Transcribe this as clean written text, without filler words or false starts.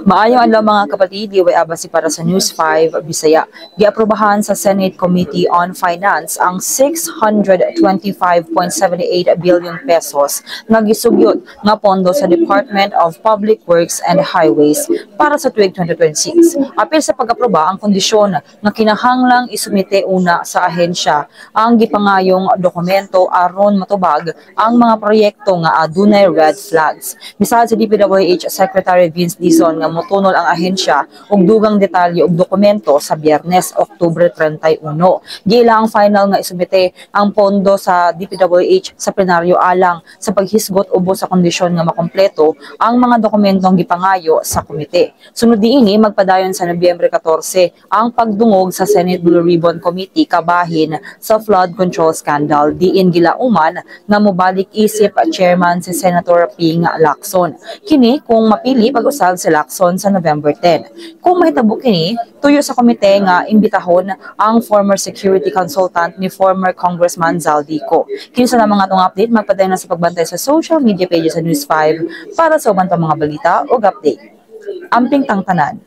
Maayong adlaw mga kapatid, diway abasi para sa News 5 Bisaya. Giaprobahan sa Senate Committee on Finance ang 625.78 billion pesos nga gisugyot nga pondo sa Department of Public Works and Highways para sa tuig 2026. Apil sa pag-aproba ang kondisyon nga kinahanglang isumite una sa ahensya ang gipangayong dokumento aron matubag ang mga proyekto nga adunay red flags. Misal sa DPWH Secretary Vince Dizon nga motunol ang ahensya og dugang detalye og dokumento sa Biyernes, Oktubre 31. Giila ang final nga isumite ang pondo sa DPWH sa plenaryo alang sa paghisgot ubos sa kondisyon nga makompleto ang mga dokumentong gipangayo sa komite. Sunod diini magpadayon sa Nobyembre 14 ang pagdungog sa Senate Blue Ribbon Committee kabahin sa flood control scandal diin gilauman nga mobalik isip chairman si Senator Ping Lacson. Kini kung mapili pag-usab si Lacson sa November 10. Kung mahitabo kini, tuyo sa komite nga imbitahon ang former security consultant ni former Congressman Zaldico. Kini sa mga atong update, magpadayon na sa pagbantay sa social media pages sa News 5 para sa uban pa mga balita o update. Amping tangtanan.